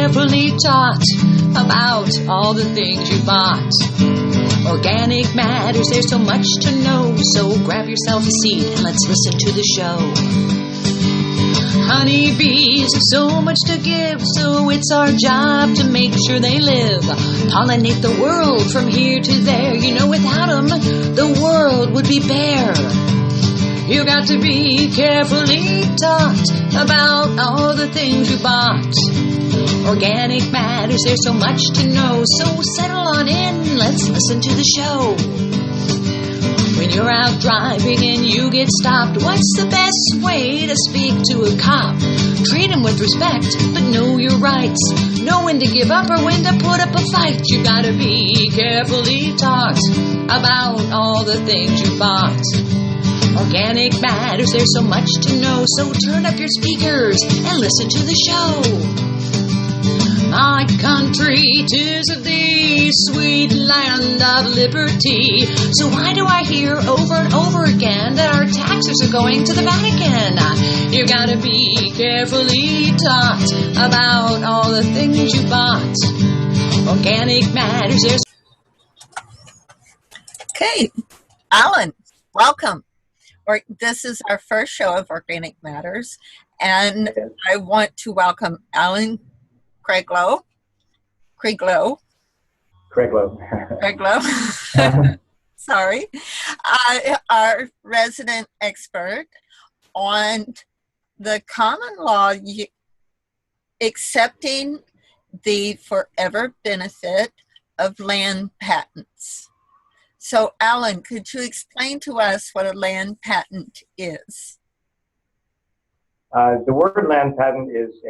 carefully taught about all the things you bought. Organic matters, there's so much to know, so grab yourself a seat and let's listen to the show. Honeybees have so much to give, so it's our job to make sure they live. Pollinate the world from here to there. You know, without them, the world would be bare. You got to be carefully taught about all the things you bought. Organic matters, there's so much to know, so settle on in, let's listen to the show. When you're out driving and you get stopped, what's the best way to speak to a cop? Treat him with respect, but know your rights. Know when to give up or when to put up a fight. You gotta be carefully taught about all the things you bought. Organic matters, there's so much to know, so turn up your speakers and listen to the show. My country, 'tis of thee, sweet land of liberty. So why do I hear over and over again that our taxes are going to the Vatican? You gotta be carefully taught about all the things you bought. Organic matters, there's... Okay, Alan, welcome. This is our first show of Organic Matters, and I want to welcome Alan Kreglow. Sorry. Our resident expert on the common law accepting the forever benefit of land patents. So, Alan, could you explain to us what a land patent is? The word land patent is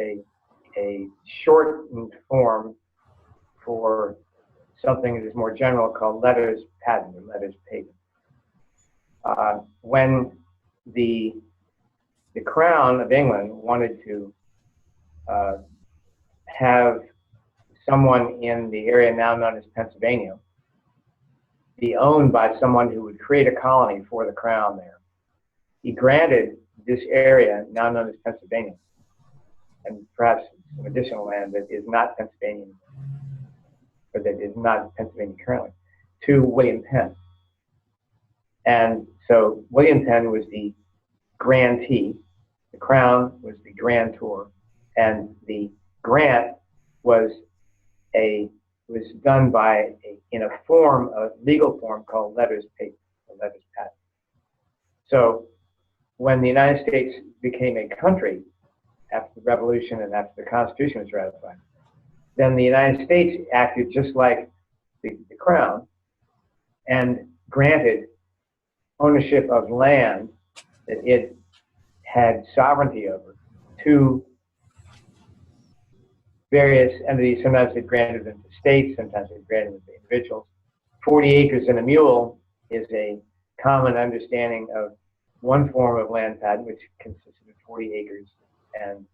a shortened form for something that is more general called letters patent or letters patent. When the Crown of England wanted to have someone in the area now known as Pennsylvania be owned by someone who would create a colony for the Crown there, he granted this area now known as Pennsylvania, and perhaps some additional land that is not Pennsylvania, or that is not Pennsylvania currently, to William Penn. And so William Penn was the grantee, the Crown was the grantor, and the grant was done in a legal form called letters patent, or letters patent. So when the United States became a country after the Revolution and after the Constitution was ratified, then the United States acted just like the Crown and granted ownership of land that it had sovereignty over to various entities. Sometimes it granted them to states, sometimes it granted them to individuals. 40 acres and a mule is a common understanding of one form of land patent, which consisted of 40 acres and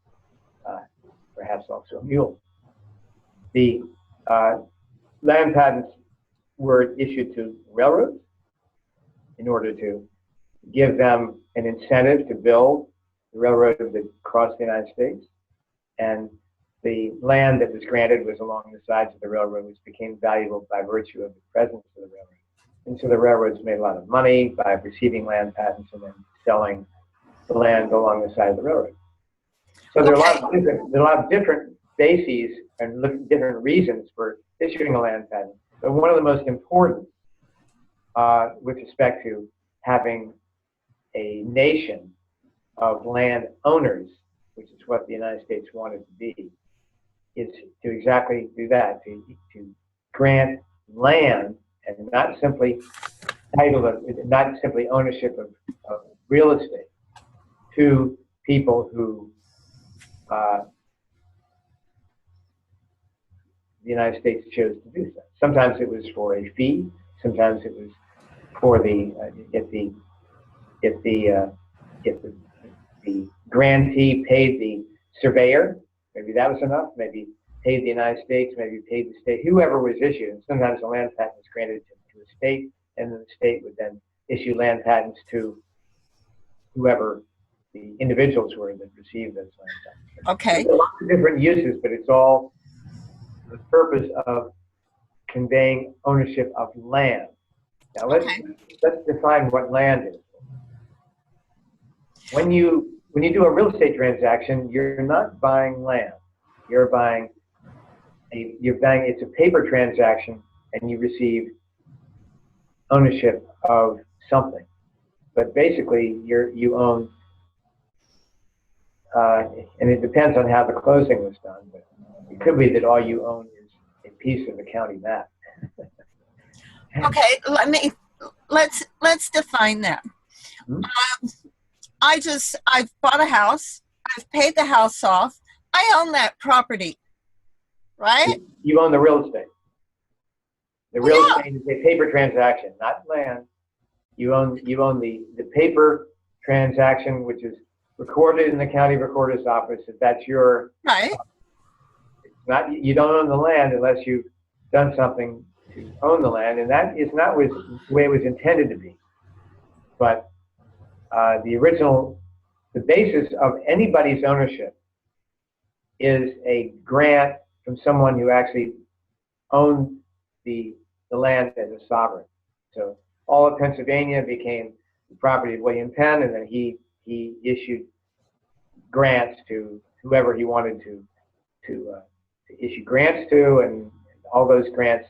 perhaps also a mule. The land patents were issued to railroads in order to give them an incentive to build the railroad that crossed the United States. And the land that was granted was along the sides of the railroad, which became valuable by virtue of the presence of the railroad. And so the railroads made a lot of money by receiving land patents and then selling the land along the side of the railroad. So there are a lot of different bases and different reasons for issuing a land patent. But one of the most important with respect to having a nation of land owners, which is what the United States wanted to be, is to exactly do that, to grant land and not simply ownership of real estate to people who the United States chose to do so. Sometimes it was for a fee. Sometimes it was for if the grantee paid the surveyor, maybe that was enough. Maybe paid the United States, maybe paid the state, whoever was issued. And sometimes a land patent was granted to a state, and then the state would then issue land patents to whoever the individuals were that received those land patents. Okay. There's lots of different uses, but it's all for the purpose of conveying ownership of land. Now let's define what land is. When you do a real estate transaction, you're not buying land. It's a paper transaction, and you receive ownership of something. But basically, you own, and it depends on how the closing was done. But it could be that all you own is a piece of the county map. Okay, let's define that. I've bought a house. I've paid the house off. I own that property, right? You own the real estate. The real estate is a paper transaction, not land. You own the paper transaction, which is recorded in the county recorder's office. If that's your right. You don't own the land unless you've done something to own the land, and that is not the way it was intended to be. But the basis of anybody's ownership is a grant from someone who actually owned the land as a sovereign. So all of Pennsylvania became the property of William Penn, and then he issued grants to whoever he wanted to issue grants to, and all those grants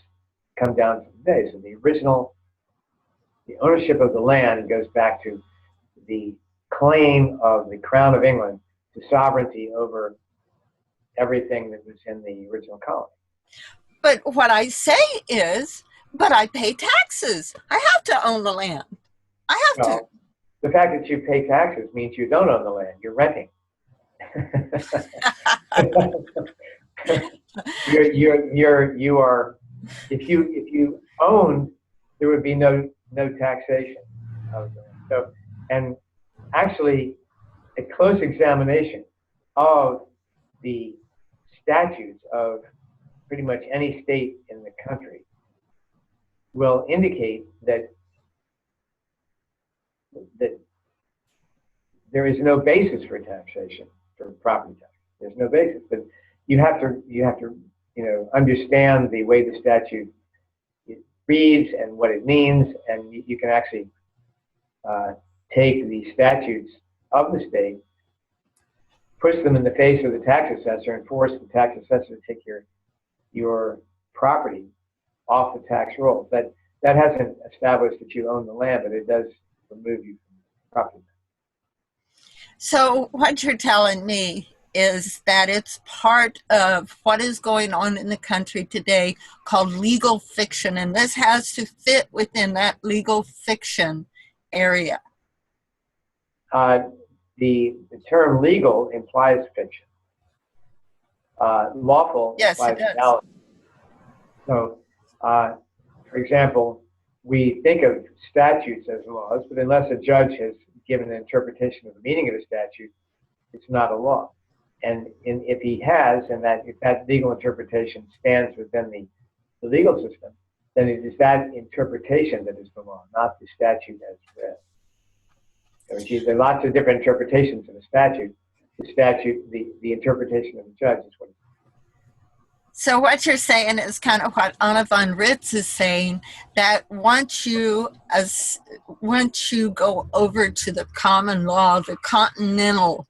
come down to today. So the ownership of the land goes back to the claim of the Crown of England to sovereignty over everything that was in the original colony. But what I say is, but I pay taxes. I have to own the land. I have to. The fact that you pay taxes means you don't own the land. You're renting. You are. If you owned, there would be no taxation of the land. So, and actually, a close examination of the statutes of pretty much any state in the country will indicate that there is no basis for taxation for property tax. There's no basis, but you have to understand the way the statute reads and what it means, and you can actually take the statutes of the state, push them in the face of the tax assessor, and force the tax assessor to take your property off the tax rolls. That hasn't established that you own the land, but it does remove you from the property. So what you're telling me is that it's part of what is going on in the country today called legal fiction, and this has to fit within that legal fiction area. The term legal implies fiction. Lawful implies reality. So, for example, we think of statutes as laws, but unless a judge has given an interpretation of the meaning of a statute, it's not a law. And if he has, and if that legal interpretation stands within the legal system, then it is that interpretation that is the law, not the statute as read. There are lots of different interpretations of a statute. The interpretation of the judge is what it is. So what you're saying is kind of what Anna von Ritz is saying, that once you go over to the common law, the Continental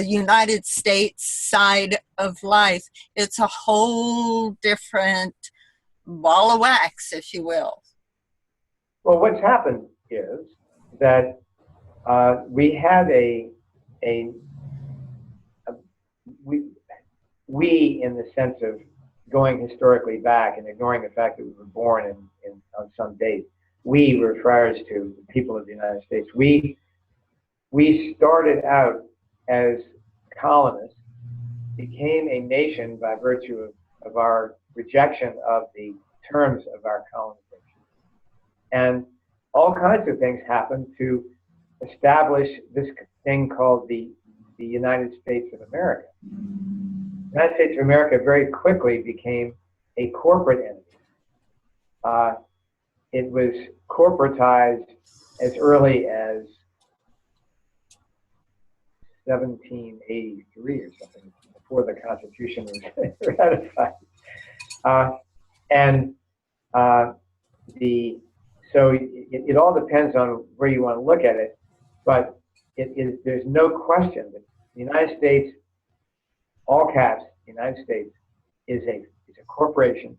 United States side of life, it's a whole different ball of wax, if you will. Well, what's happened is that we had we in the sense of going historically back and ignoring the fact that we were born on some date, we refers to the people of the United States. We started out as colonists, became a nation by virtue of our rejection of the terms of our colonization. And all kinds of things happened to establish this thing called the United States of America. The United States of America very quickly became a corporate entity. It was corporatized as early as 1783 or something, before the Constitution was ratified. And it all depends on where you want to look at it, but there's no question that the United States, all caps, the United States is a corporation.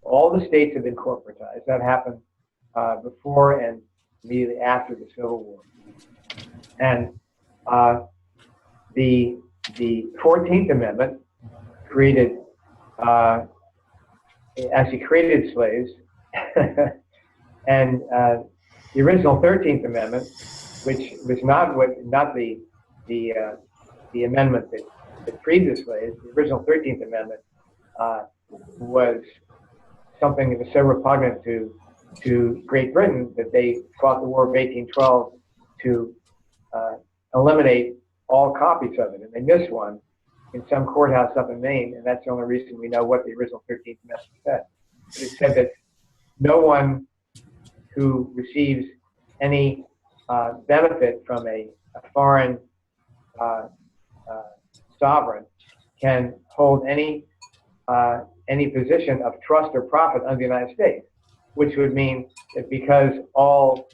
All the states have been corporatized. That happened before and immediately after the Civil War. And the 14th Amendment actually created slaves, and the original 13th Amendment, which was not the amendment that freed the slaves. The original 13th Amendment was something that was so repugnant to Great Britain that they fought the War of 1812 to eliminate all copies of it, and they missed one in some courthouse up in Maine, and that's the only reason we know what the original 13th Amendment said. But it said that no one who receives any benefit from a foreign sovereign can hold any position of trust or profit under the United States, which would mean that because all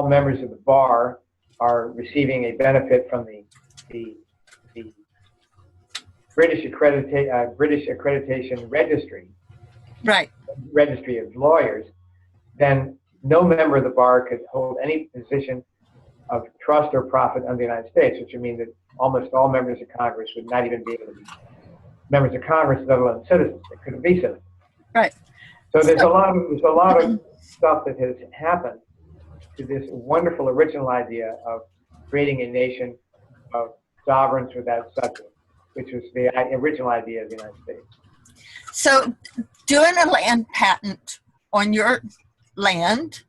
members of the bar are receiving a benefit from the British accreditation registry, right? Registry of lawyers, then no member of the bar could hold any position of trust or profit under the United States, which would mean that almost all members of Congress would not even be able to be members of Congress, let alone citizens. They couldn't be citizens. Right. So there's a lot of stuff that has happened to this wonderful original idea of creating a nation of sovereigns without subjects, which was the original idea of the United States. So doing a land patent on your land,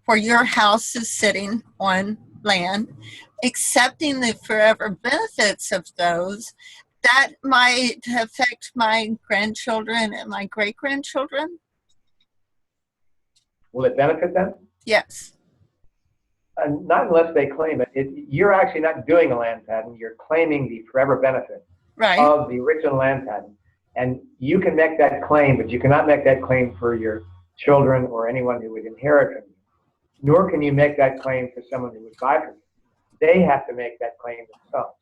where your house is sitting on land, accepting the forever benefits of those, that might affect my grandchildren and my great-grandchildren? Will it benefit them? Yes. Not unless they claim it. You're actually not doing a land patent. You're claiming the forever benefit of the original land patent. And you can make that claim, but you cannot make that claim for your children or anyone who would inherit from you. Nor can you make that claim for someone who would buy from you. They have to make that claim themselves.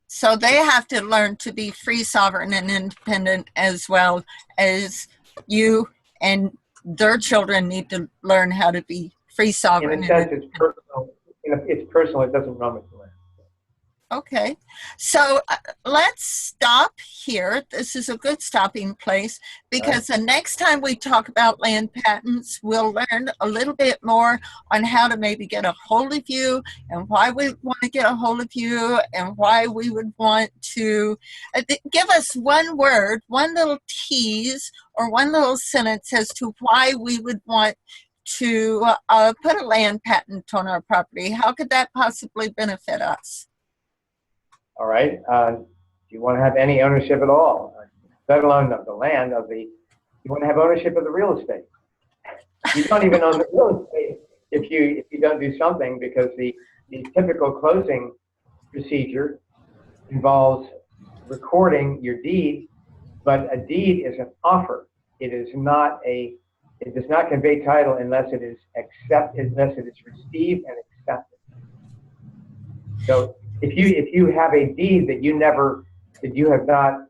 So they have to learn to be free, sovereign, and independent, as well as you and their children need to learn how to be free, sovereign. In a sense, it's personal. It's personal. It doesn't run with the land. Okay, so let's stop here. This is a good stopping place, because the next time we talk about land patents, we'll learn a little bit more on how to maybe get a hold of you and why we want to get a hold of you and why we would want to give us one word, one little tease or one little sentence as to why we would want to put a land patent on our property. How could that possibly benefit us? All right. Do you want to have any ownership at all, let alone of the land, you want to have ownership of the real estate. You don't even own the real estate if you don't do something, because the typical closing procedure involves recording your deed, but a deed is an offer. It does not convey title unless it is received and accepted. So if you have a deed that you have not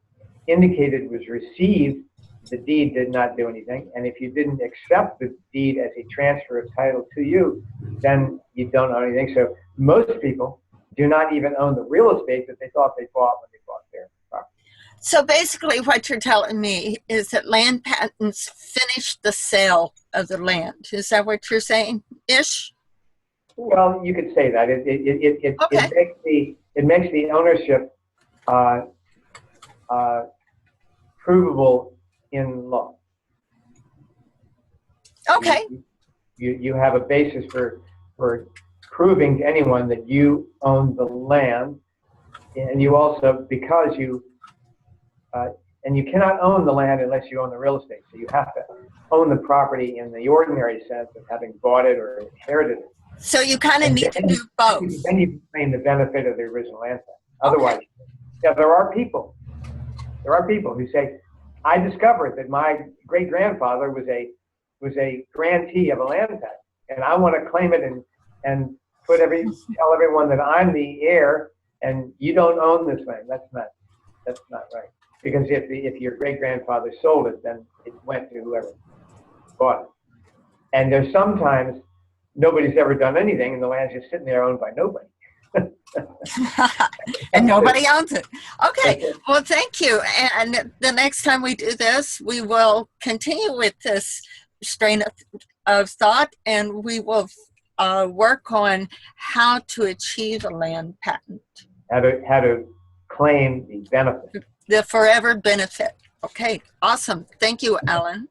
indicated was received, the deed did not do anything. And if you didn't accept the deed as a transfer of title to you, then you don't own anything. So most people do not even own the real estate that they thought they bought when they bought their property. So basically what you're telling me is that land patents finish the sale of the land. Is that what you're saying, ish? Well, you could say that. It makes the ownership provable in law. Okay. You have a basis for proving to anyone that you own the land, and you also, because and you cannot own the land unless you own the real estate. So you have to own the property in the ordinary sense of having bought it or inherited it. So you kind of need to do both. Then you can claim the benefit of the original land patent. Otherwise, Yeah, there are people who say, I discovered that my great grandfather was a grantee of a land patent, and I want to claim it and tell everyone that I'm the heir and you don't own this land. That's not right. Because if your great grandfather sold it, then it went to whoever bought it. And there's sometimes nobody's ever done anything, and the land's just sitting there owned by nobody. And nobody owns it. Okay, well, thank you. And the next time we do this, we will continue with this strain of thought, and we will work on how to achieve a land patent. How to claim the benefit. The forever benefit. Okay, awesome. Thank you, Alan.